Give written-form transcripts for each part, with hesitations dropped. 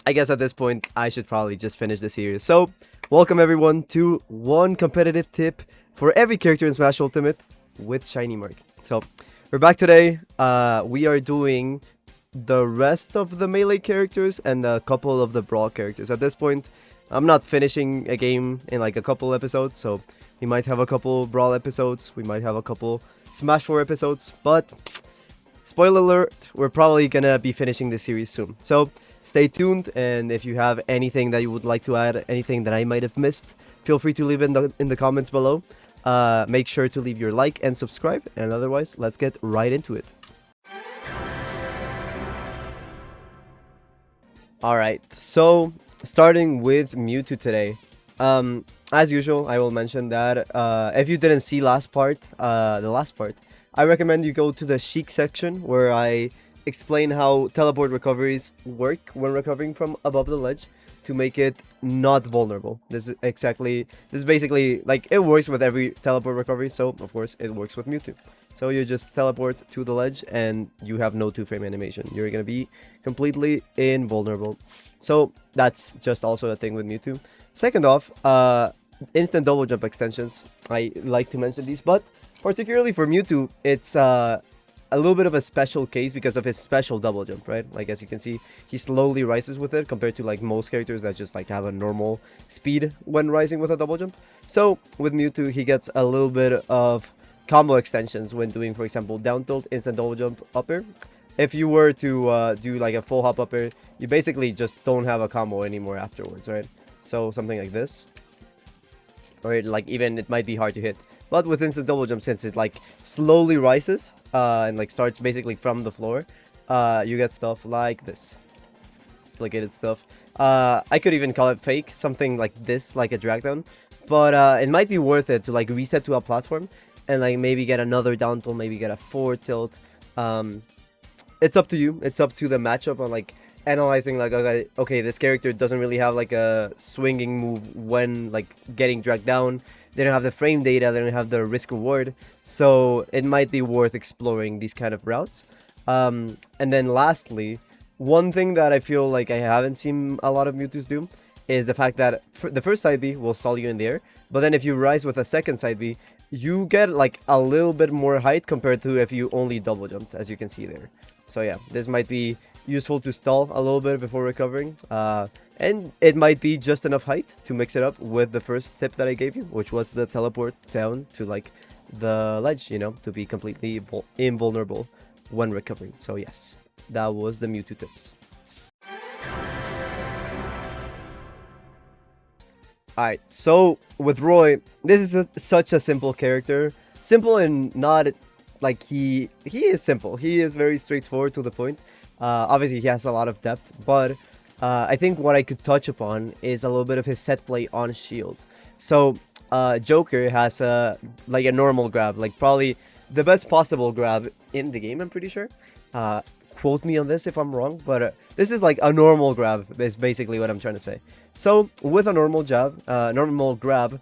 I guess at this point, I should probably just finish the series. So, welcome everyone to one competitive tip for every character in Smash Ultimate with ShinyMark. So, we're back today. We are doing the rest of the melee characters and a couple of the brawl characters. At this point, I'm not finishing a game in like a couple episodes, so we might have a couple brawl episodes, we might have a couple Smash 4 episodes, but spoiler alert, we're probably gonna be finishing this series soon. So stay tuned, and if you have anything that you would like to add, anything that I might have missed, feel free to leave it in the comments below. Make sure to leave your like and subscribe, and otherwise, let's get right into it. Alright, so starting with Mewtwo today. As usual, I will mention that if you didn't see the last part, I recommend you go to the Chic section where I explain how teleport recoveries work when recovering from above the ledge to make it not vulnerable. This is basically like it works with every teleport recovery, so of course it works with Mewtwo. So you just teleport to the ledge and you have no 2-frame animation. You're gonna be completely invulnerable. So that's just also a thing with Mewtwo. Second off, instant double jump extensions. I like to mention these, but particularly for Mewtwo, it's a little bit of a special case because of his special double jump, right? Like as you can see, he slowly rises with it compared to like most characters that just like have a normal speed when rising with a double jump. So with Mewtwo, he gets a little bit of combo extensions when doing, for example, down tilt, instant double jump, up air. If you were to do like a full hop up air, you basically just don't have a combo anymore afterwards, right? So something like this, or like even it might be hard to hit. But with instant double jump, since it like slowly rises and like starts basically from the floor, you get stuff like this, complicated stuff. I could even call it fake, something like this, like a drag down. But it might be worth it to like reset to a platform and like maybe get another down tilt, maybe get a forward tilt. It's up to you. It's up to the matchup on like analyzing like, okay, this character doesn't really have like a swinging move when like getting dragged down. They don't have the frame data, they don't have the risk reward, so it might be worth exploring these kind of routes. And then lastly, one thing that I feel like I haven't seen a lot of Mewtwo's do is the fact that the first side B will stall you in the air, but then if you rise with a second side B, you get like a little bit more height compared to if you only double jumped, as you can see there. So yeah, this might be useful to stall a little bit before recovering. And it might be just enough height to mix it up with the first tip that I gave you, which was the teleport down to like the ledge, you know, to be completely invulnerable when recovering. So yes, that was the Mewtwo tips. Alright, so with Roy, this is such a simple character. Simple and not like he is simple. He is very straightforward to the point. Obviously, he has a lot of depth, but I think what I could touch upon is a little bit of his set play on shield. So Joker has like a normal grab, like probably the best possible grab in the game, I'm pretty sure. Quote me on this if I'm wrong, but this is like a normal grab is basically what I'm trying to say. So with a normal grab,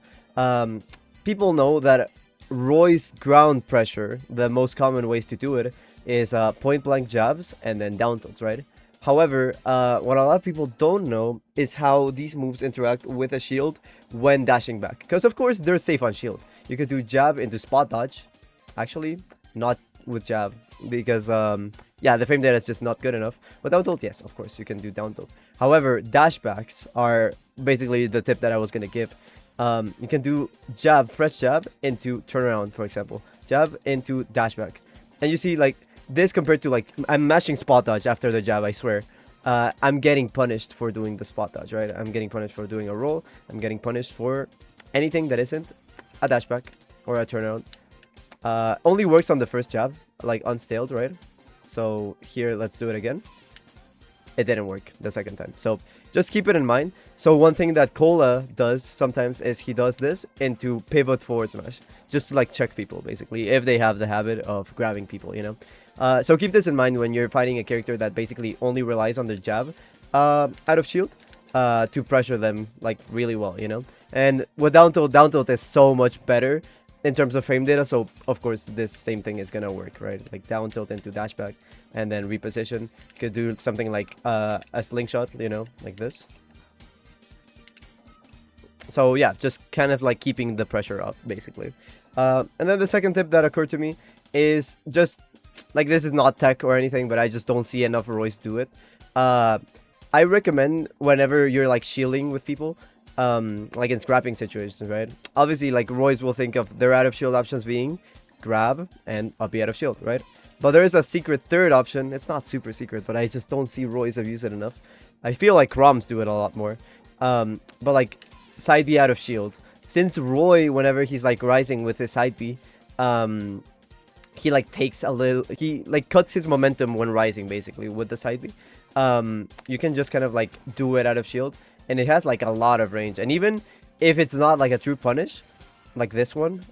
people know that Roy's ground pressure, the most common ways to do it is point blank jabs and then down tilts, right? However, what a lot of people don't know is how these moves interact with a shield when dashing back. Because of course, they're safe on shield. You could do jab into spot dodge. Actually, not with jab. Because, yeah, the frame data is just not good enough. But down tilt, yes, of course, you can do down tilt. However, dashbacks are basically the tip that I was going to give. You can do jab, fresh jab into turnaround, for example. Jab into dashback. And you see, like, this compared to like I'm mashing spot dodge after the jab, I swear. I'm getting punished for doing the spot dodge, right? I'm getting punished for doing a roll. I'm getting punished for anything that isn't a dashback or a turnaround. Only works on the first jab, like unstaled, right? So here, let's do it again. It didn't work the second time. So just keep it in mind. So one thing that Cola does sometimes is he does this into pivot forward smash. Just to like check people, basically, if they have the habit of grabbing people, you know. So keep this in mind when you're fighting a character that basically only relies on their jab out of shield to pressure them like really well, you know. And with down tilt is so much better in terms of frame data. So of course this same thing is gonna work, right? Like down tilt into dash back and then reposition. You could do something like a slingshot, you know, like this. So yeah, just kind of like keeping the pressure up, basically. And then the second tip that occurred to me is just like, this is not tech or anything, but I just don't see enough Royce do it. I recommend whenever you're like shielding with people, like in scrapping situations, right? Obviously, like Royce will think of their out of shield options being grab and up B out of shield, right? But there is a secret third option. It's not super secret, but I just don't see Royce have used it enough. I feel like Chroms do it a lot more. But like side B out of shield. Since Roy, whenever he's like rising with his side B, he like takes a little, he like cuts his momentum when rising, basically, with the side B. You can just kind of like do it out of shield, and it has like a lot of range. And even if it's not like a true punish, like this one,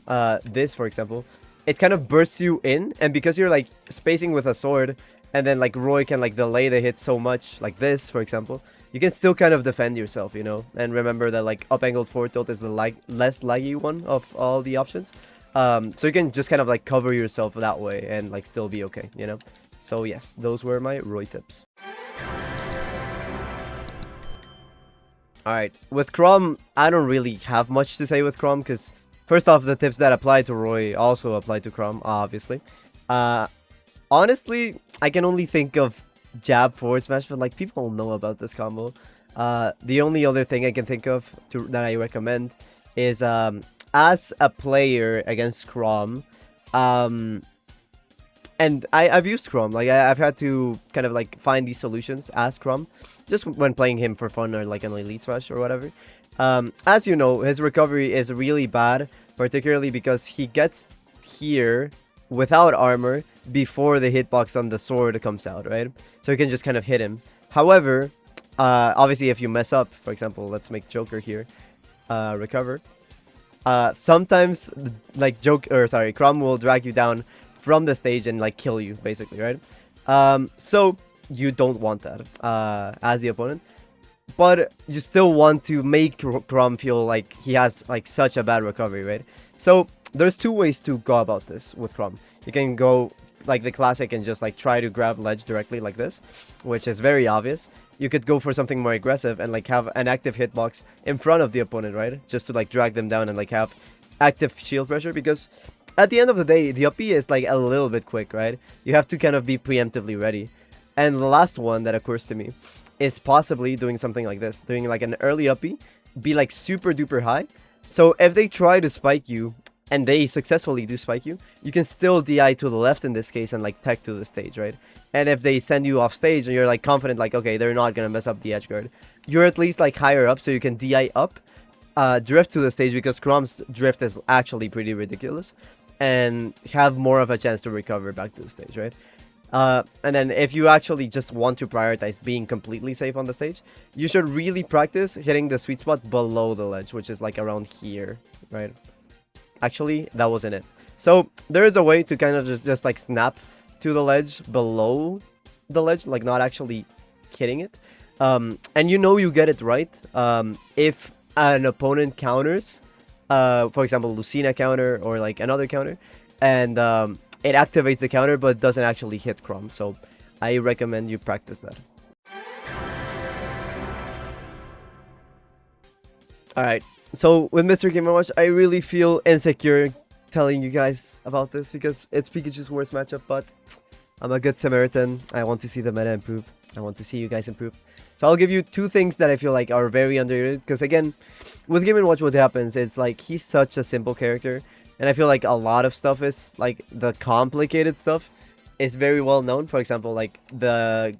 this for example, it kind of bursts you in, and because you're like spacing with a sword, and then like Roy can like delay the hit so much, like this for example, you can still kind of defend yourself, you know. And remember that like up angled forward tilt is the less laggy one of all the options. So you can just kind of like cover yourself that way and like still be okay, you know. So yes, those were my Roy tips. Alright, with Chrom, I don't really have much to say with Chrom, because first off, the tips that apply to Roy also apply to Chrom, obviously. Honestly, I can only think of jab forward smash, but like people know about this combo. The only other thing I can think of that I recommend is as a player against Chrom, and I've used Chrom, like I've had to kind of like find these solutions as Chrom, just when playing him for fun or like an Elite Smash or whatever. As you know, his recovery is really bad, particularly because he gets here without armor before the hitbox on the sword comes out, right? So you can just kind of hit him. However, obviously if you mess up, for example, let's make Joker here recover. Sometimes like Chrom will drag you down from the stage and like kill you, basically, right? So you don't want that as the opponent, but you still want to make Chrom feel like he has like such a bad recovery, right? So there's two ways to go about this with Chrom. You can go like the classic and just like try to grab ledge directly like this, which is very obvious. You could go for something more aggressive and like have an active hitbox in front of the opponent, right? Just to like drag them down and like have active shield pressure, because at the end of the day, the up B is like a little bit quick, right? You have to kind of be preemptively ready. And the last one that occurs to me is possibly doing something like this, doing like an early up B, be like super duper high. So if they try to spike you, and they successfully do spike you, you can still DI to the left in this case and like tech to the stage, right? And if they send you off stage and you're like confident, like, okay, they're not gonna mess up the edge guard, you're at least like higher up, so you can DI up, drift to the stage, because Chrom's drift is actually pretty ridiculous, and have more of a chance to recover back to the stage, right? And then if you actually just want to prioritize being completely safe on the stage, you should really practice hitting the sweet spot below the ledge, which is like around here, right? Actually, that wasn't it. So there is a way to kind of just like snap to the ledge below the ledge, like not actually hitting it. And you know you get it right if an opponent counters, for example, Lucina counter or like another counter, and it activates the counter but doesn't actually hit Chrom. So I recommend you practice that. Alright. So with Mr. Game & Watch, I really feel insecure telling you guys about this because it's Pikachu's worst matchup, but I'm a good Samaritan. I want to see the meta improve. I want to see you guys improve. So I'll give you two things that I feel like are very underrated, because again, with Game & Watch what happens, it's like he's such a simple character, and I feel like a lot of stuff is like the complicated stuff is very well known. For example, like the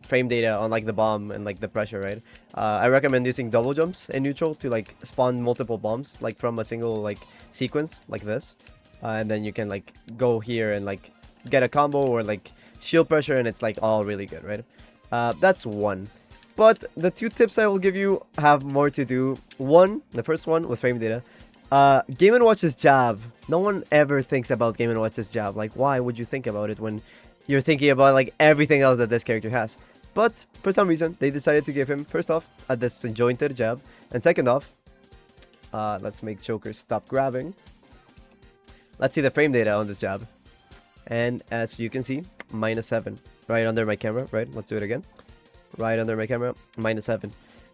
frame data on like the bomb and like the pressure, right? I recommend using double jumps in neutral to like spawn multiple bombs like from a single like sequence like this, and then you can like go here and like get a combo or like shield pressure, and it's like all really good, right? That's one. But the two tips I will give you have more to do. One, the first one with frame data. Game & Watch's jab. No one ever thinks about Game & Watch's jab. Like, why would you think about it when you're thinking about like everything else that this character has? But for some reason, they decided to give him, first off, a disjointed jab, and second off, let's make Joker stop grabbing. Let's see the frame data on this jab. And as you can see, -7. Right under my camera, right? Let's do it again. Right under my camera, -7.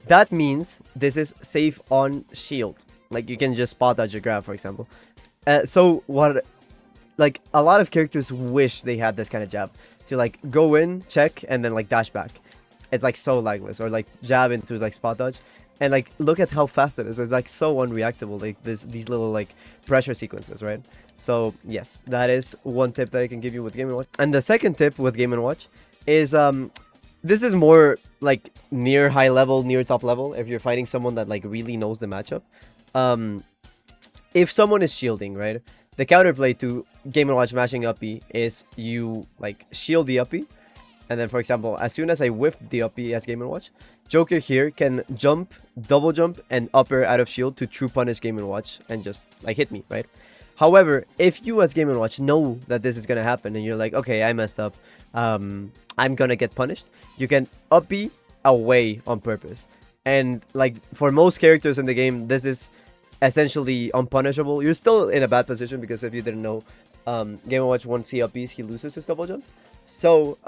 That means this is safe on shield. Like, you can just spot dodge your grab, for example. So what, like, a lot of characters wish they had this kind of jab. To, like, go in, check, and then, like, dash back. It's, like, so lagless. Or, like, jab into, like, spot dodge. And, like, look at how fast it is. It's, like, so unreactable. Like, these little, like, pressure sequences, right? So, yes, that is one tip that I can give you with Game & Watch. And the second tip with Game & Watch is, this is more, like, near high level, near top level. If you're fighting someone that, like, really knows the matchup. If someone is shielding, right? The counterplay to Game & Watch mashing up B is you, like, shield the up B. And then, for example, as soon as I whiff the up B as Game & Watch, Joker here can jump, double jump, and upper out of shield to true punish Game & Watch and just, like, hit me, right? However, if you as Game & Watch know that this is going to happen and you're like, okay, I messed up, I'm going to get punished, you can up B away on purpose. And, like, for most characters in the game, this is essentially unpunishable. You're still in a bad position because if you didn't know, Game & Watch once he up Bs, he loses his double jump. So,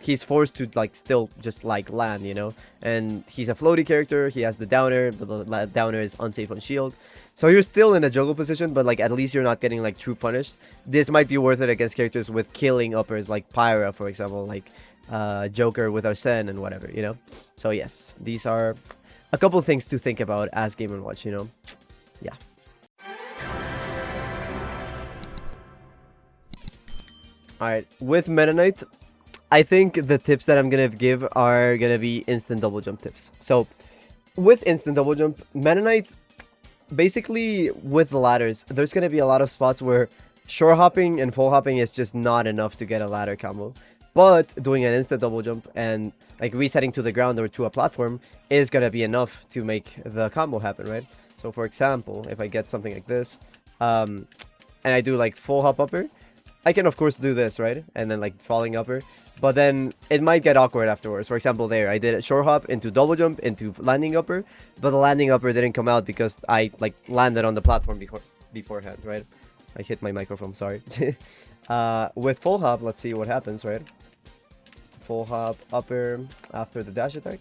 he's forced to, like, still just, like, land, you know? And he's a floaty character, he has the downer, but the downer is unsafe on shield. So you're still in a juggle position, but, like, at least you're not getting, like, true punished. This might be worth it against characters with killing uppers, like Pyra, for example, like, Joker with Arsene and whatever, you know? So, yes, these are a couple things to think about as Game & Watch, you know? Yeah. Alright, with Meta Knight, I think the tips that I'm gonna give are gonna be instant double jump tips. So, with instant double jump, Meta Knight, basically with the ladders, there's gonna be a lot of spots where shore hopping and full hopping is just not enough to get a ladder combo. But doing an instant double jump and, like, resetting to the ground or to a platform is gonna be enough to make the combo happen, right? So, for example, if I get something like this, and I do, like, full hop upper, I can, of course, do this, right? And then, like, falling upper. But then it might get awkward afterwards. For example, there, I did a shore hop into double jump into landing upper. But the landing upper didn't come out because I, like, landed on the platform beforehand, right? I hit my microphone, sorry. With full hop, let's see what happens, right? Full hop upper after the dash attack.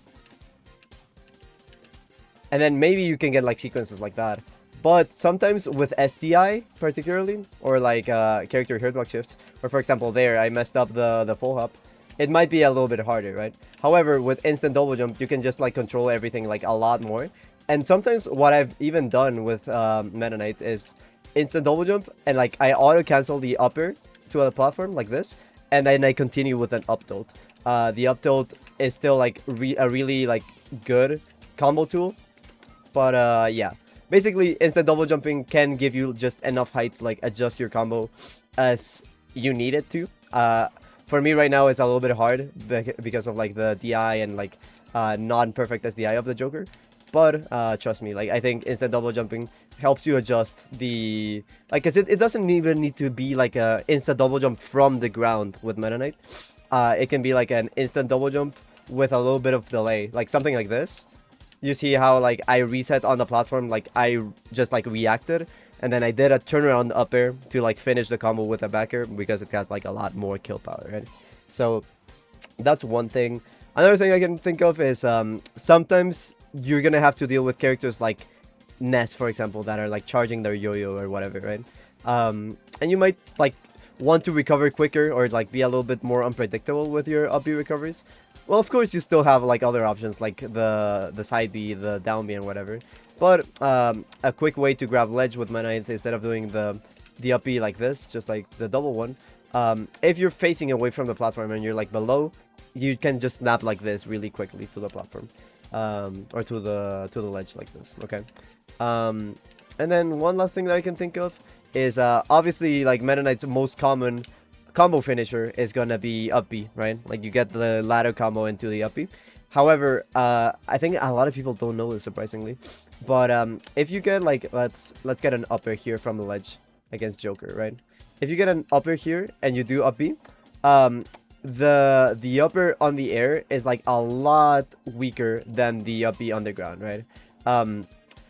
And then maybe you can get, like, sequences like that. But sometimes with SDI, particularly, or, like, character hitbox shifts, or, for example, there, I messed up the full hop, it might be a little bit harder, right? However, with instant double jump, you can just, like, control everything, like, a lot more. And sometimes what I've even done with Meta Knight is instant double jump, and, like, I auto-cancel the upper to a platform, like this, and then I continue with an up tilt. The up tilt is still, like, a really, like, good combo tool. But, yeah. Basically, instant double jumping can give you just enough height to, like, adjust your combo as you need it to. For me right now, it's a little bit hard because of, like, the DI and, like, non-perfect SDI of the Joker. But trust me, like, I think instant double jumping helps you adjust the, like, cause it doesn't even need to be like a instant double jump from the ground with Meta Knight. It can be like an instant double jump with a little bit of delay, like something like this. You see how, like, I reset on the platform, like, I just, like, reacted, and then I did a turnaround up air to, like, finish the combo with a backer because it has, like, a lot more kill power, right? So that's one thing. Another thing I can think of is sometimes you're gonna have to deal with characters like Ness, for example, that are, like, charging their yo-yo or whatever, right? And you might, like, want to recover quicker or, like, be a little bit more unpredictable with your up B recoveries. Well, of course, you still have, like, other options, like the side B, the down B, and whatever. But a quick way to grab ledge with Meta Knight instead of doing the up B like this, just like the double one. If you're facing away from the platform and you're, like, below, you can just snap like this really quickly to the platform, or to the ledge like this. Okay. And then one last thing that I can think of is obviously, like, Meta Knight's most common combo finisher is gonna be up B, right? Like, you get the ladder combo into the up B. However, I think a lot of people don't know this, surprisingly. But if you get, like, let's get an upper here from the ledge against Joker, right? If you get an upper here and you do up B, the upper on the air is, like, a lot weaker than the up B on the ground, right?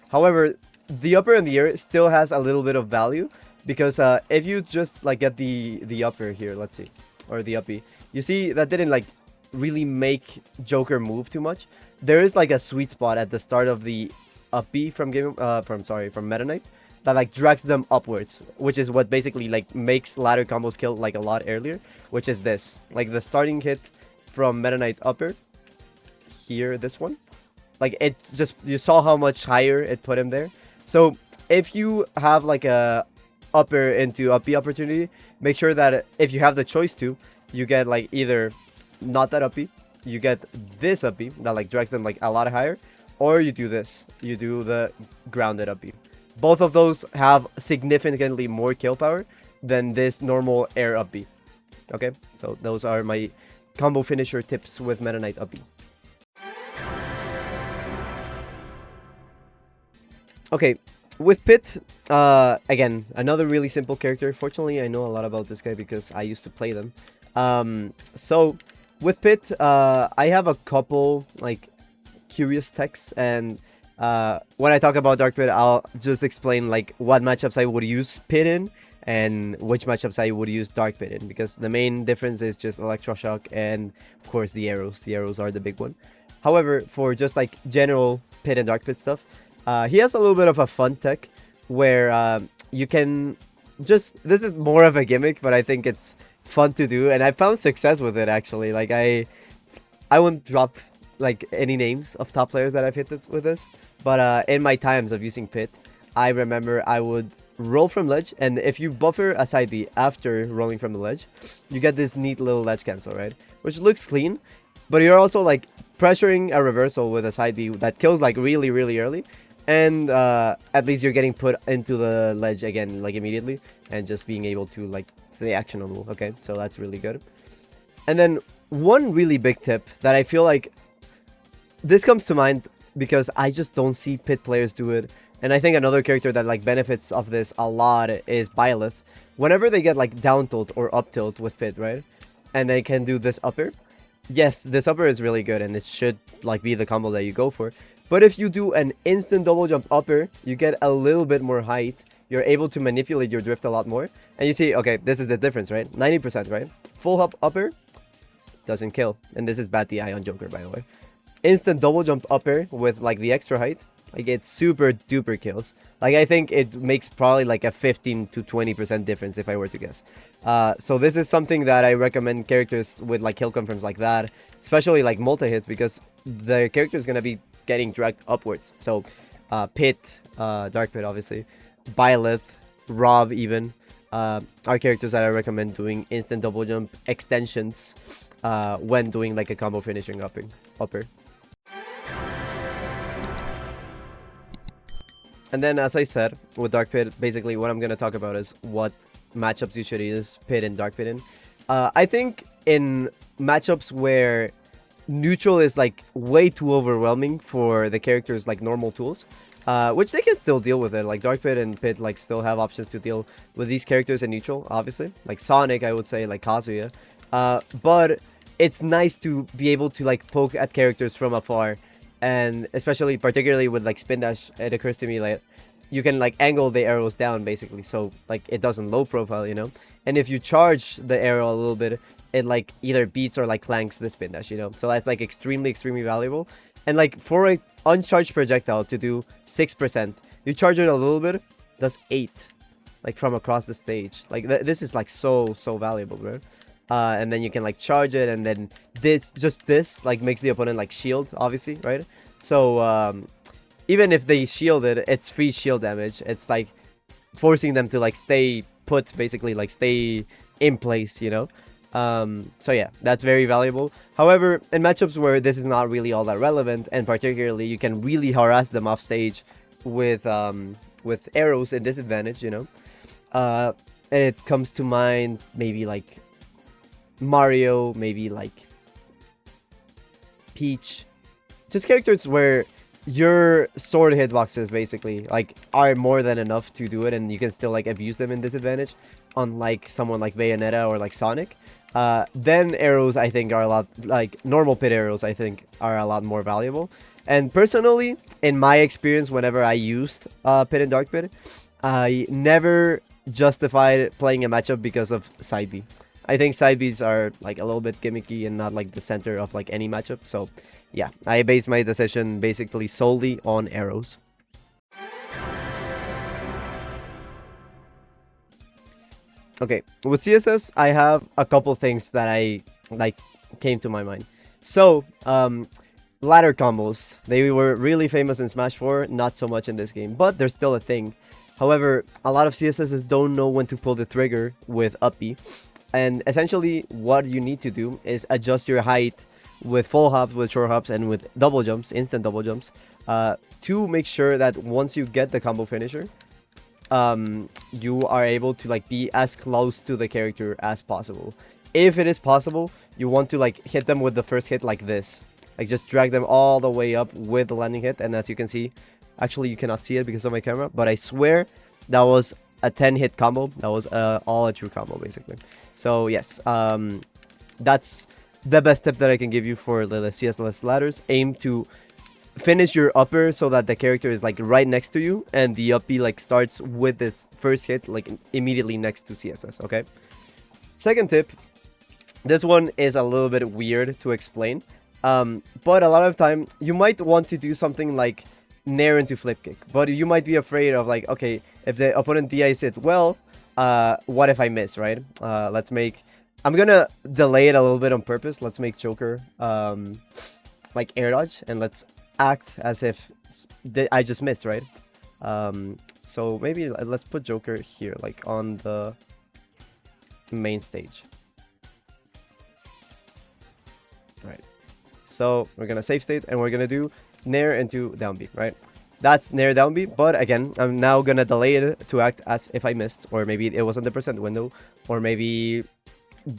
However, the upper in the air still has a little bit of value because if you just like get the upper here, let's see, or the uppy, you see that didn't like really make Joker move too much. There is like a sweet spot at the start of the uppy from Meta Knight that like drags them upwards, which is what basically like makes ladder combos kill like a lot earlier, which is this, like the starting hit from Meta Knight upper here, this one, like it just, you saw how much higher it put him there. So if you have like a upper into uppy opportunity, make sure that if you have the choice to, you get like either not that uppy, you get this uppy that like drags them like a lot higher, or you do this, you do the grounded uppy. Both of those have significantly more kill power than this normal air uppy. Okay, so those are my combo finisher tips with Meta Knight uppy. Okay, with Pit, again, another really simple character. Fortunately, I know a lot about this guy because I used to play them. So with Pit, I have a couple like curious texts, and when I talk about Dark Pit, I'll just explain like what matchups I would use Pit in and which matchups I would use Dark Pit in, because the main difference is just Electroshock and of course the arrows. The arrows are the big one. However, for just like general Pit and Dark Pit stuff, he has a little bit of a fun tech where you can just, this is more of a gimmick, but I think it's fun to do, and I found success with it actually. Like I won't drop like any names of top players that I've hit with this, but in my times of using Pit, I remember I would roll from ledge, and if you buffer a side B after rolling from the ledge, you get this neat little ledge cancel, right? Which looks clean, but you're also like pressuring a reversal with a side B that kills like really early, and at least you're getting put into the ledge again like immediately, and just being able to like stay actionable. Okay, so that's really good. And then one really big tip that I feel like this comes to mind because I just don't see Pit players do it, and I think another character that like benefits of this a lot is Byleth. Whenever they get like down tilt or up tilt with Pit, right, and they can do this upper, yes, this upper is really good and it should like be the combo that you go for. But if you do an instant double jump upper, you get a little bit more height, you're able to manipulate your drift a lot more, and you see, okay, this is the difference, right? 90%, right? Full hop upper doesn't kill, and this is bad DI on Joker, by the way. Instant double jump upper with like the extra height, like it's super duper kills. Like I think it makes probably like a 15 to 20% difference if I were to guess. So this is something that I recommend characters with like kill confirms like that, especially like multi hits, because the character is gonna be getting dragged upwards. So Pit, Dark Pit obviously, Byleth, Rob even are characters that I recommend doing instant double jump extensions when doing like a combo finishing upper. And then, as I said, with Dark Pit, basically what I'm going to talk about is what matchups you should use Pit and Dark Pit in. I think in matchups where neutral is like way too overwhelming for the character's like normal tools, which they can still deal with it. Like Dark Pit and Pit like still have options to deal with these characters in neutral, obviously. Like Sonic, I would say, like Kazuya. But it's nice to be able to like poke at characters from afar. And especially, particularly with like Spin Dash, it occurs to me like you can like angle the arrows down basically, so like it doesn't low profile, you know. And if you charge the arrow a little bit, it like either beats or like clanks the Spin Dash, you know. So that's like extremely valuable. And like for a uncharged projectile to do 6%, you charge it a little bit, does 8, like from across the stage. Like this is like so valuable, bro. And then you can like charge it, and then this like makes the opponent like shield, obviously, right? So even if they shield it, it's free shield damage. It's like forcing them to like stay put, basically, like stay in place, you know. So yeah, that's very valuable. However, in matchups where this is not really all that relevant, and particularly you can really harass them off stage with arrows and disadvantage, you know. And it comes to mind maybe like Mario, maybe like Peach, just characters where your sword hitboxes basically like are more than enough to do it, and you can still like abuse them in disadvantage, unlike someone like Bayonetta or like Sonic. Then arrows, I think, are a lot, like normal Pit arrows, I think, are a lot more valuable. And personally, in my experience, whenever I used Pit and Dark Pit, I never justified playing a matchup because of side B. I think side Bs are like a little bit gimmicky and not like the center of like any matchup. So yeah, I based my decision basically solely on arrows. Okay, with CSS, I have a couple things that I like came to my mind. So, ladder combos. They were really famous in Smash 4, not so much in this game, but they're still a thing. However, a lot of CSSs don't know when to pull the trigger with up B. And essentially, what you need to do is adjust your height with full hops, with short hops, and with double jumps, instant double jumps, to make sure that once you get the combo finisher, you are able to like be as close to the character as possible. If it is possible, you want to like hit them with the first hit like this. Like just drag them all the way up with the landing hit. And as you can see, actually you cannot see it because of my camera, but I swear that was a 10-hit combo. That was all a true combo basically. So yes, that's the best tip that I can give you for the CSS ladders. Aim to finish your upper so that the character is like right next to you, and the up B like starts with this first hit like immediately next to CSS. Okay. Second tip. This one is a little bit weird to explain, but a lot of time you might want to do something like nair into flip kick, but you might be afraid of like, okay, if the opponent DIs it well, what if I miss, right? Let's make, I'm gonna delay it a little bit on purpose. Let's make Joker like air dodge, and let's act as if I just missed, right? So maybe let's put Joker here, like on the main stage. Right. So we're gonna save state, and we're gonna do nair into down B, right? That's nair down B, but again, I'm now gonna delay it to act as if I missed, or maybe it wasn't the percent window, or maybe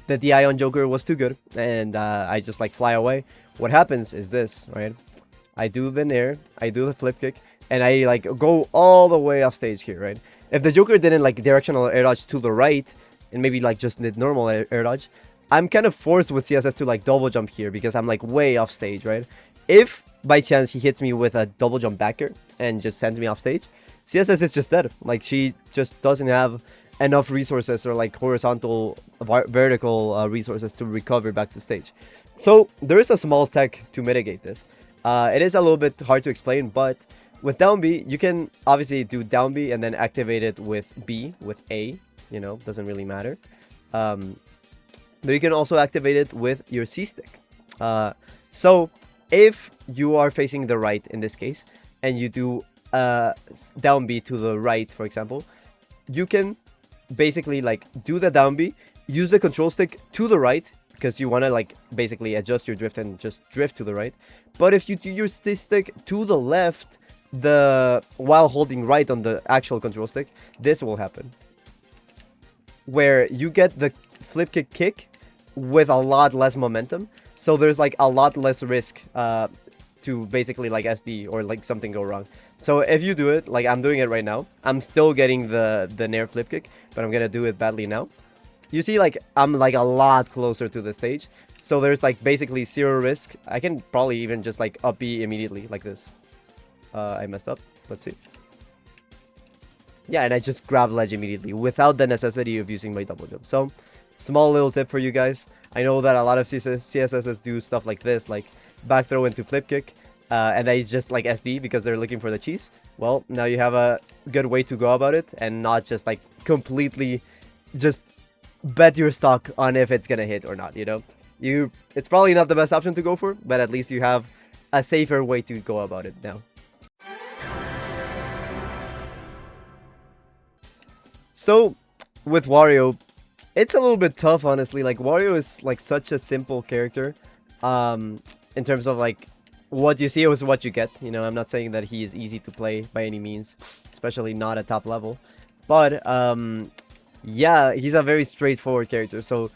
the DI on Joker was too good, and I just like fly away. What happens is this, right? I do the nair, I do the flip kick, and I like go all the way off stage here, right? If the Joker didn't like directional air dodge to the right, and maybe like just did normal air dodge, I'm kind of forced with CSS to like double jump here because I'm like way off stage, right? If by chance he hits me with a double jump backer and just sends me off stage, CSS is just dead. Like she just doesn't have enough resources or like horizontal, vertical resources to recover back to stage. So there is a small tech to mitigate this. It is a little bit hard to explain, but with down B, you can obviously do down B and then activate it with B, with A, you know, doesn't really matter. But you can also activate it with your C stick. So if you are facing the right in this case, and you do down B to the right, for example, you can basically like do the down B, use the control stick to the right, because you want to like basically adjust your drift and just drift to the right. But if you do your C stick to the left, while holding right on the actual control stick, this will happen, where you get the flip kick with a lot less momentum, so there's like a lot less risk to basically like SD or like something go wrong. So if you do it, like I'm doing it right now, I'm still getting the nair flip kick, but I'm gonna do it badly now. You see, like I'm like a lot closer to the stage, so there's like basically zero risk. I can probably even just like up B immediately like this. I messed up. Let's see. Yeah, and I just grab ledge immediately without the necessity of using my double jump. So small little tip for you guys. I know that a lot of CSSs do stuff like this, like back throw into flip kick, and they just like SD because they're looking for the cheese. Well, now you have a good way to go about it and not just like completely just bet your stock on if it's gonna hit or not, you know? It's probably not the best option to go for, but at least you have a safer way to go about it now. So with Wario, it's a little bit tough, honestly. Like Wario is like such a simple character, in terms of like what you see is what you get. You know, I'm not saying that he is easy to play by any means, especially not at top level. But yeah, he's a very straightforward character. So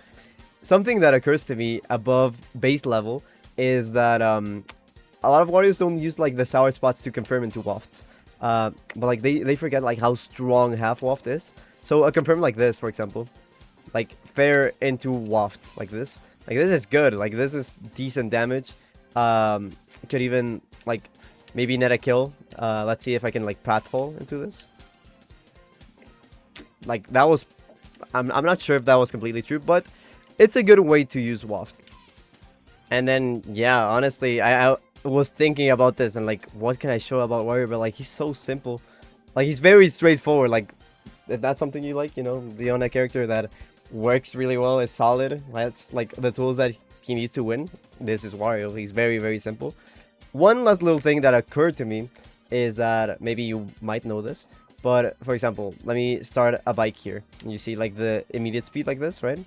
something that occurs to me above base level is that a lot of Warriors don't use like the sour spots to confirm into wafts. But like they forget like how strong half waft is. So a confirm like this, for example, like fair into waft like this is good. Like this is decent damage. Could even like maybe net a kill. Let's see if I can like pratfall into this. like that was, I'm not sure if that was completely true, but it's a good way to use waft. And then yeah, honestly, I was thinking about this and like, what can I show about Wario? But like, he's so simple, like he's very straightforward. Like if that's something you like, you know, the Yona character that works really well, is solid, that's like the tools that he needs to win. This is Wario. He's very, very simple. One last little thing that occurred to me is that maybe you might know this, but for example, let me start a bike here. You see like the immediate speed like this, right?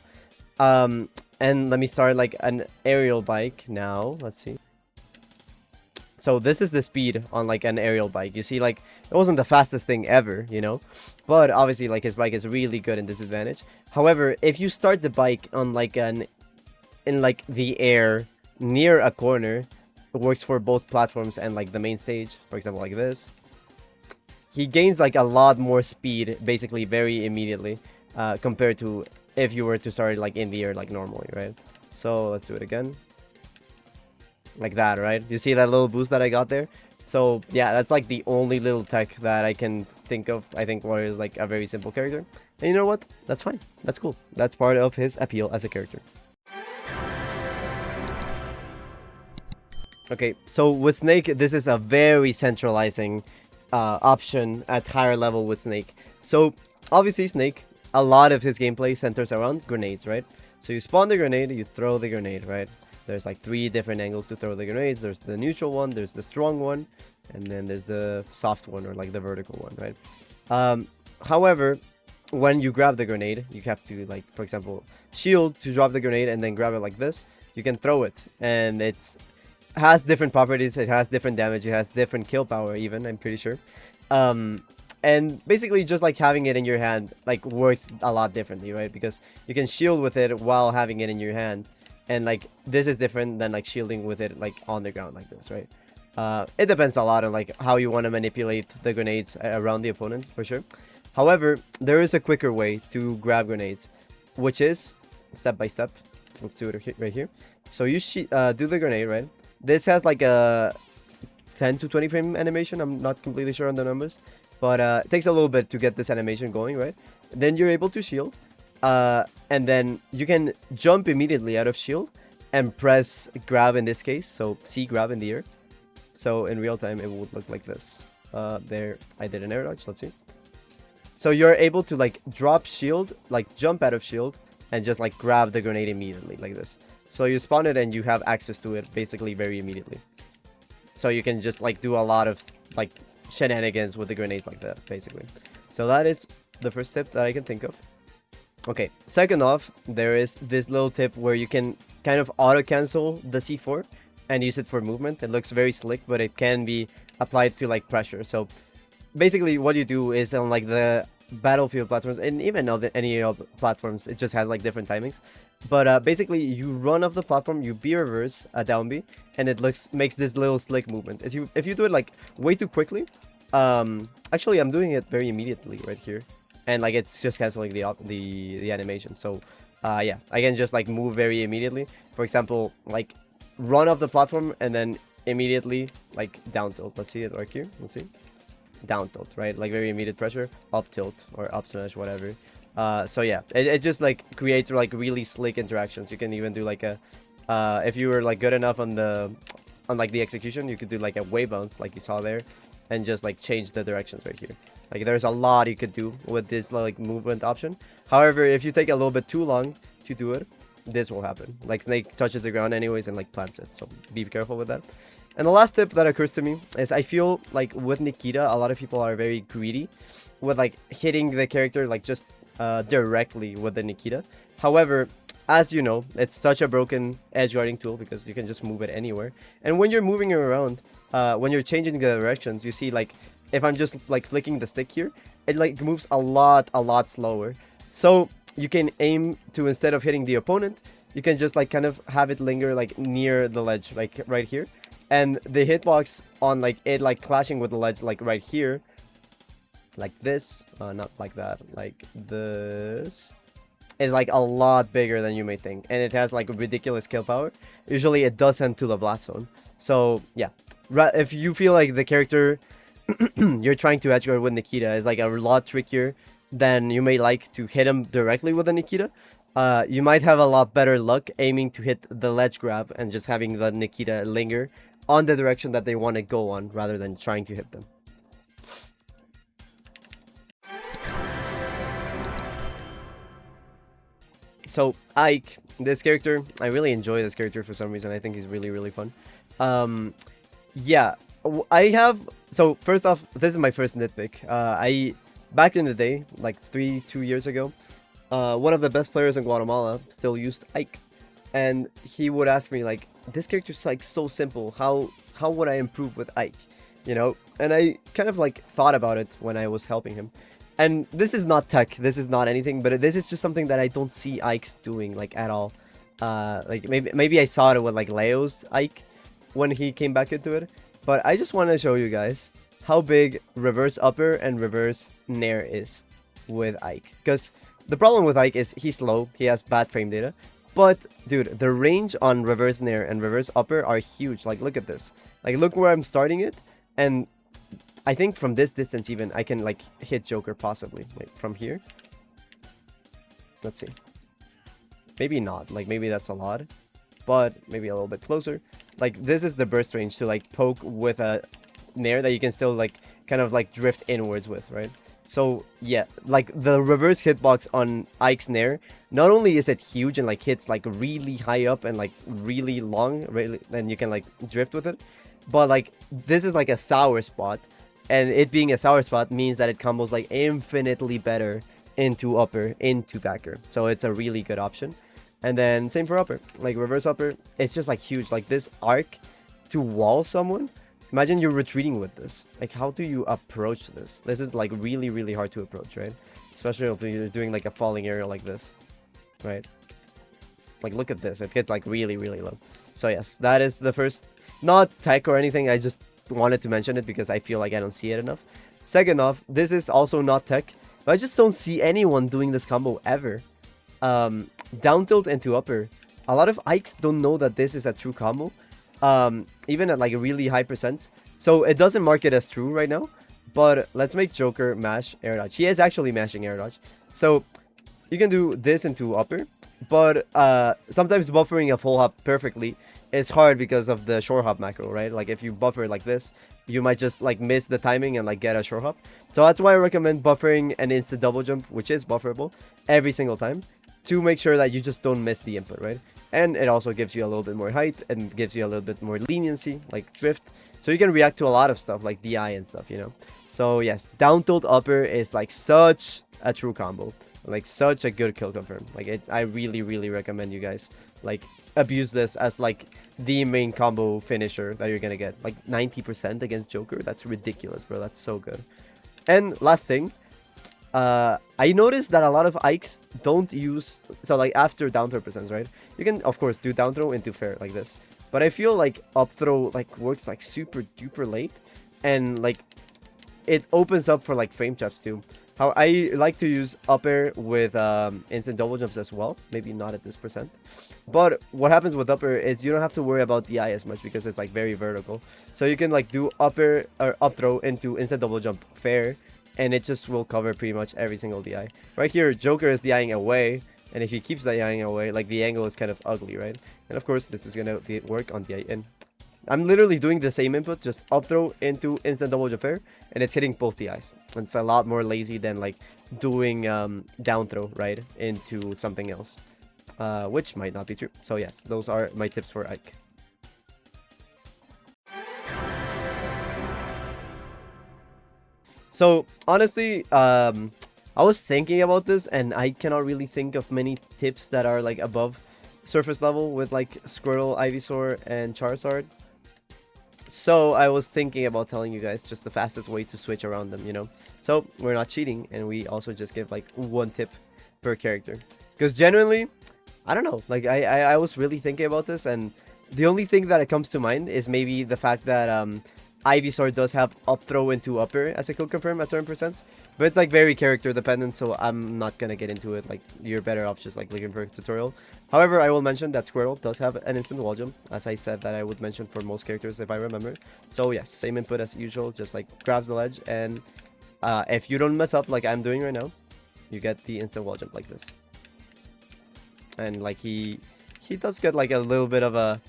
And let me start like an aerial bike now. Let's see. So this is the speed on like an aerial bike. You see, like it wasn't the fastest thing ever, you know, but obviously like his bike is really good in disadvantage. However, if you start the bike on like in like the air near a corner, it works for both platforms and like the main stage. For example, like this, he gains like a lot more speed basically very immediately compared to if you were to start like in the air like normally, right? So let's do it again. Like that, right? You see that little boost that I got there? So yeah, that's like the only little tech that I can think of. I think Wario is like a very simple character. And you know what? That's fine. That's cool. That's part of his appeal as a character. Okay, so with Snake, this is a very centralizing option at higher level with Snake. So obviously Snake, a lot of his gameplay centers around grenades, right? So you spawn the grenade, you throw the grenade, right? There's like 3 different angles to throw the grenades. There's the neutral one, there's the strong one, and then there's the soft one, or like the vertical one, right? However, when you grab the grenade, you have to, like, for example, shield to drop the grenade and then grab it like this. You can throw it, and it's has different properties. It has different damage. It has different kill power even, I'm pretty sure. And basically just like having it in your hand like works a lot differently, right? Because you can shield with it while having it in your hand. And like this is different than like shielding with it like on the ground like this, right? It depends a lot on like how you want to manipulate the grenades around the opponent, for sure. However, there is a quicker way to grab grenades, which is step by step. Let's do it right here. So you do the grenade, right? This has like a 10 to 20 frame animation. I'm not completely sure on the numbers, but it takes a little bit to get this animation going, right? Then you're able to shield. And then you can jump immediately out of shield and press grab in this case. So C, grab in the air. So in real time, it would look like this. There, I did an air dodge. Let's see. So you're able to like drop shield, like jump out of shield, and just like grab the grenade immediately like this. So you spawn it and you have access to it basically very immediately. So you can just like do a lot of like shenanigans with the grenades like that, basically. So that is the first tip that I can think of. Okay, second off, there is this little tip where you can kind of auto-cancel the C4 and use it for movement. It looks very slick, but it can be applied to like pressure. So basically what you do is on like the Battlefield platforms, and even on any other platforms, it just has like different timings. But basically you run off the platform, you B reverse a down B, and it makes this little slick movement. If you do it like way too quickly, actually I'm doing it very immediately right here. And like it's just canceling the animation. So yeah, I can just like move very immediately. For example, like run off the platform and then immediately like down tilt. Let's see it right here. Let's see. Down tilt, right? Like very immediate pressure. Up tilt or up smash, whatever. So yeah, it just like creates like really slick interactions. You can even do like a if you were like good enough on like the execution, you could do like a wave bounce like you saw there, and just like change the directions right here. Like there's a lot you could do with this like movement option. However, if you take a little bit too long to do it, this will happen. Like Snake touches the ground anyways and like plants it. So be careful with that. And the last tip that occurs to me is I feel like with Nikita, a lot of people are very greedy with like hitting the character like just directly with the Nikita. However, as you know, it's such a broken edge guarding tool because you can just move it anywhere. And when you're moving it around, when you're changing the directions, you see like if I'm just like flicking the stick here, it like moves a lot slower. So you can aim to, instead of hitting the opponent, you can just like kind of have it linger like near the ledge, like right here. And the hitbox on like it like clashing with the ledge like right here, like this, not like that, like this, is like a lot bigger than you may think. And it has like ridiculous kill power. Usually it does send to the blast zone. So yeah, if you feel like the character you're trying to edge guard with Nikita is like a lot trickier then you may like to hit him directly with a Nikita. You might have a lot better luck aiming to hit the ledge grab and just having the Nikita linger on the direction that they want to go on rather than trying to hit them. So Ike, this character, I really enjoy this character for some reason. I think he's really, really fun. Yeah, I have. So first off, this is my first nitpick. Back in the day, like 2 years ago, one of the best players in Guatemala still used Ike, and he would ask me like, "This character's like so simple. How would I improve with Ike?" You know, and I kind of like thought about it when I was helping him. And this is not tech, this is not anything, but this is just something that I don't see Ike's doing like at all. Like maybe I saw it with like Leo's Ike when he came back into it, but I just want to show you guys how big reverse upper and reverse nair is with Ike. Because the problem with Ike is he's slow, he has bad frame data, but dude, the range on reverse nair and reverse upper are huge. Like look at this, like look where I'm starting it, and I think from this distance even, I can like hit Joker possibly. Like from here. Let's see. Maybe not. Like maybe that's a lot. But maybe a little bit closer. Like this is the burst range to like poke with a nair that you can still like kind of like drift inwards with, right? So yeah, like the reverse hitbox on Ike's nair, not only is it huge and like hits like really high up and like really long, really, and you can like drift with it, but like this is like a sour spot. And it being a sour spot means that it combos like infinitely better into upper, into backer. So it's a really good option. And then same for upper. Like reverse upper, it's just like huge. Like this arc to wall someone. Imagine you're retreating with this. Like how do you approach this? This is like really, really hard to approach, right? Especially if you're doing like a falling area like this, right? Like look at this. It gets like really, really low. So yes, that is the first, not tech or anything. I just wanted to mention it because I feel like I don't see it enough. Second off, this is also not tech, but I just don't see anyone doing this combo ever. Down tilt into upper. A lot of Ikes don't know that this is a true combo, even at like a really high percent. So it doesn't mark it as true right now, but let's make Joker mash air dodge. He is actually mashing air dodge. So you can do this into upper, but sometimes buffering a full hop perfectly is hard because of the short hop macro, right? Like if you buffer like this, you might just like miss the timing and like get a short hop. So that's why I recommend buffering an instant double jump, which is bufferable every single time, to make sure that you just don't miss the input, right? And it also gives you a little bit more height and gives you a little bit more leniency, like drift. So you can react to a lot of stuff like DI and stuff, you know? So yes, down tilt upper is like such a true combo. Like such a good kill confirm. Like I really, really recommend you guys like abuse this as like the main combo finisher that you're gonna get. Like 90% against Joker. That's ridiculous, bro. That's so good. And last thing, I noticed that a lot of Ikes don't use, so like after down throw percents, right? You can of course do down throw into fair like this, but I feel like up throw like works like super duper late, and like it opens up for like frame traps too. How I like to use upper with instant double jumps as well. Maybe not at this percent. But what happens with upper is you don't have to worry about DI as much because it's like very vertical. So you can like do upper or up throw into instant double jump fair, and it just will cover pretty much every single DI. Right here, Joker is DIing away, and if he keeps DIing away, like the angle is kind of ugly, right? And of course, this is gonna work on DI in. I'm literally doing the same input, just up throw into instant double jump fair, and it's hitting both DIs. It's a lot more lazy than like doing down throw, right, into something else, which might not be true. So yes, those are my tips for Ike. So honestly, I was thinking about this, and I cannot really think of many tips that are like above surface level with like Squirtle, Ivysaur, and Charizard. So I was thinking about telling you guys just the fastest way to switch around them, you know? So we're not cheating, and we also just give like one tip per character. Because genuinely, I don't know, like I was really thinking about this, and the only thing that comes to mind is maybe the fact that Ivysaur does have up throw into upper as a kill confirm at certain percents, but it's like very character dependent, so I'm not gonna get into it. Like you're better off just like looking for a tutorial. However, I will mention that Squirtle does have an instant wall jump, as I said that I would mention for most characters if I remember. So yes, same input as usual, just like grabs the ledge, and if you don't mess up like I'm doing right now, you get the instant wall jump like this. And like he does get like a little bit of a,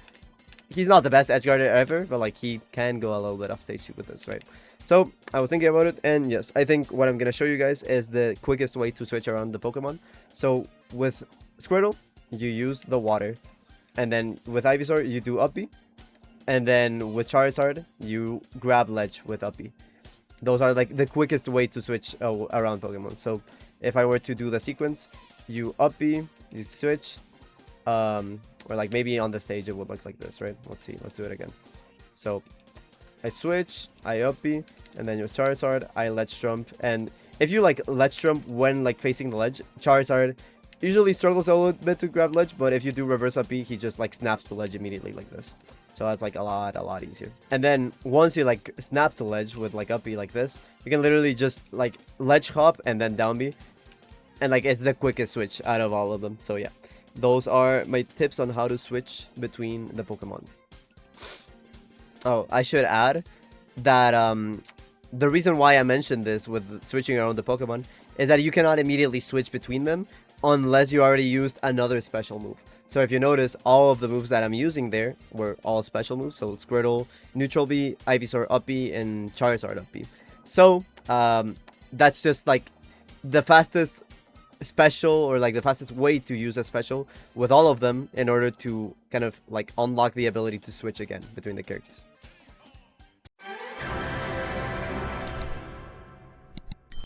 he's not the best edge guarder ever, but like he can go a little bit off stage with this, right? So I was thinking about it, and yes, I think what I'm gonna show you guys is the quickest way to switch around the Pokemon. So with Squirtle, you use the water, and then with Ivysaur you do up B, and then with Charizard you grab ledge with up B. Those are like the quickest way to switch around Pokemon. So if I were to do the sequence, you up B, you switch, or like maybe on the stage it would look like this, right? Let's see, let's do it again. So I switch, I up B, and then your Charizard, I ledge jump. And if you like ledge jump when like facing the ledge, Charizard usually struggles a little bit to grab ledge, but if you do reverse up B, he just like snaps the ledge immediately like this. So that's like a lot easier. And then once you like snap the ledge with like up B like this, you can literally just like ledge hop and then down B. And like it's the quickest switch out of all of them. So yeah, those are my tips on how to switch between the Pokemon. Oh, I should add that the reason why I mentioned this with switching around the Pokemon is that you cannot immediately switch between them unless you already used another special move. So if you notice, all of the moves that I'm using there were all special moves. So Squirtle, Neutral B, Ivysaur up B, and Charizard up B. So that's just like the fastest special, or like the fastest way to use a special with all of them in order to kind of like unlock the ability to switch again between the characters.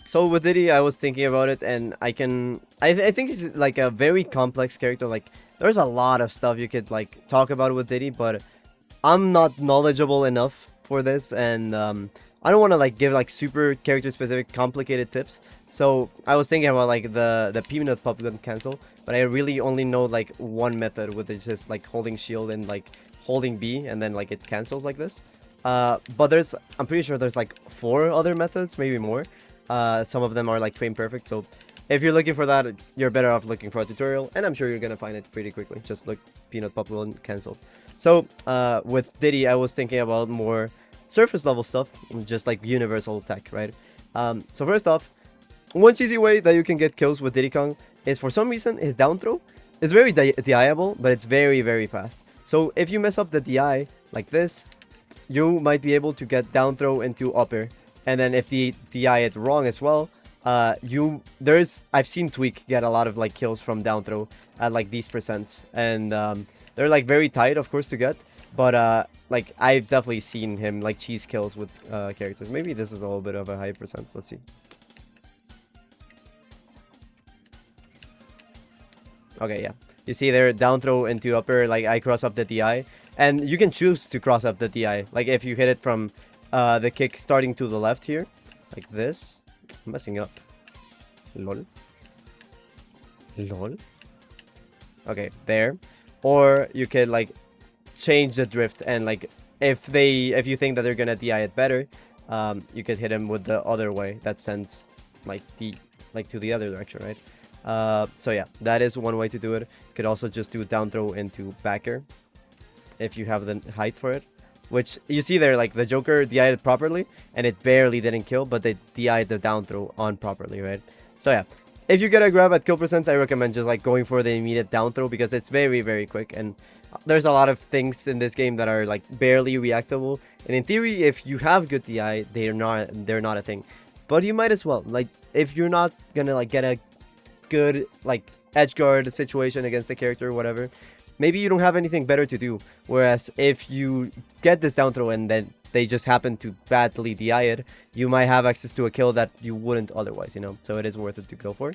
So with Diddy, I was thinking about it, and I think he's like a very complex character. Like there's a lot of stuff you could like talk about with Diddy, but I'm not knowledgeable enough for this, and I don't want to like give like super character specific complicated tips. So I was thinking about like the peanut pop gun cancel, but I really only know like one method, with it just like holding shield and like holding B, and then like it cancels like this. But I'm pretty sure there's like 4 other methods, maybe more. Some of them are like frame perfect, so if you're looking for that, you're better off looking for a tutorial, and I'm sure you're gonna find it pretty quickly. Just look peanut pop gun cancelled. So with Diddy, I was thinking about more surface level stuff, just like universal attack, right? So first off, one cheesy way that you can get kills with Diddy Kong is, for some reason, his down throw is very DIable, but it's very fast. So if you mess up the DI like this, you might be able to get down throw into upper. And then if the DI it wrong as well, I've seen Tweak get a lot of like kills from down throw at like these percents, and they're like very tight, of course, to get. But like I've definitely seen him like cheese kills with characters. Maybe this is a little bit of a high percent. Let's see. Okay, yeah. You see there, down throw into upper, like I cross up the DI. And you can choose to cross up the DI. Like if you hit it from the kick starting to the left here, like this. I'm messing up. Lol. Lol. Okay, there. Or you could like change the drift, and like if you think that they're gonna DI it better, you could hit him with the other way that sends like to the other direction, right? So yeah, that is one way to do it. You could also just do down throw into backer if you have the height for it, which you see there, like the Joker DI'd it properly and it barely didn't kill, but they DI'd the down throw on properly, right? So yeah, if you get a grab at kill percents, I recommend just like going for the immediate down throw, because it's very quick, and there's a lot of things in this game that are like barely reactable, and in theory, if you have good DI, they're not a thing. But you might as well, like if you're not gonna like get a good like edge guard situation against the character or whatever, maybe you don't have anything better to do. Whereas if you get this down throw and then they just happen to badly DI it, you might have access to a kill that you wouldn't otherwise, you know? So it is worth it to go for.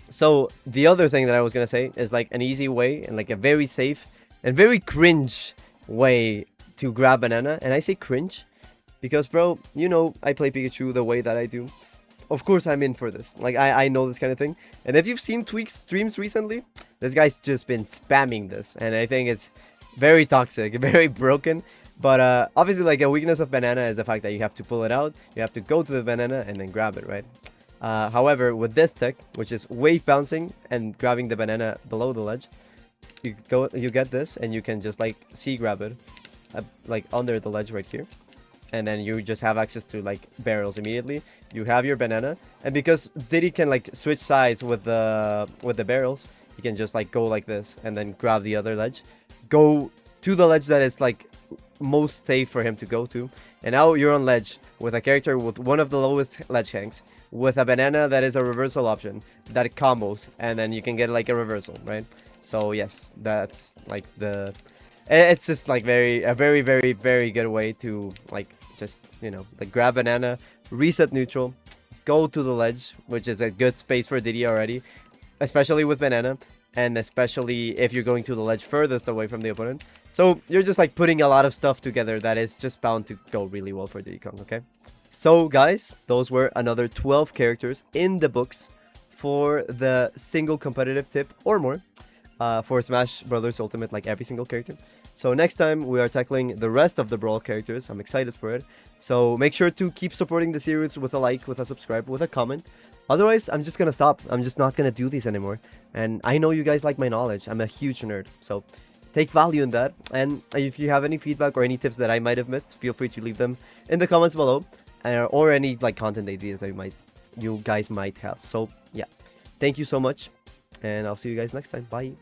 So the other thing that I was gonna say is like an easy way and like a very safe and very cringe way to grab banana. And I say cringe because, bro, you know, I play Pikachu the way that I do. Of course I'm in for this. Like I know this kind of thing. And if you've seen Tweak's streams recently, this guy's just been spamming this, and I think it's very toxic, very broken. But obviously, like a weakness of banana is the fact that you have to pull it out, you have to go to the banana and then grab it, right? However, with this tech, which is wave bouncing and grabbing the banana below the ledge, you get this, and you can just like C grab it, like under the ledge right here, and then you just have access to like barrels immediately. You have your banana, and because Diddy can like switch sides with the barrels, he can just like go like this and then grab the other ledge, go to the ledge that is like most safe for him to go to, and now you're on ledge with a character with one of the lowest ledge hanks, with a banana that is a reversal option that combos, and then you can get like a reversal, right? So yes, that's like it's just like a very good way to like just, you know, like grab banana, reset neutral, go to the ledge, which is a good space for Diddy already, especially with banana, and especially if you're going to the ledge furthest away from the opponent. So you're just like putting a lot of stuff together that is just bound to go really well for Diddy Kong, okay? So guys, those were another 12 characters in the books for the single competitive tip or more for Smash Brothers Ultimate, like every single character. So next time we are tackling the rest of the Brawl characters. I'm excited for it. So make sure to keep supporting the series with a like, with a subscribe, with a comment. Otherwise, I'm just gonna stop. I'm just not gonna do these anymore. And I know you guys like my knowledge. I'm a huge nerd. So take value in that. And if you have any feedback or any tips that I might have missed, feel free to leave them in the comments below. Or any like content ideas that you guys might have. So yeah, thank you so much. And I'll see you guys next time. Bye.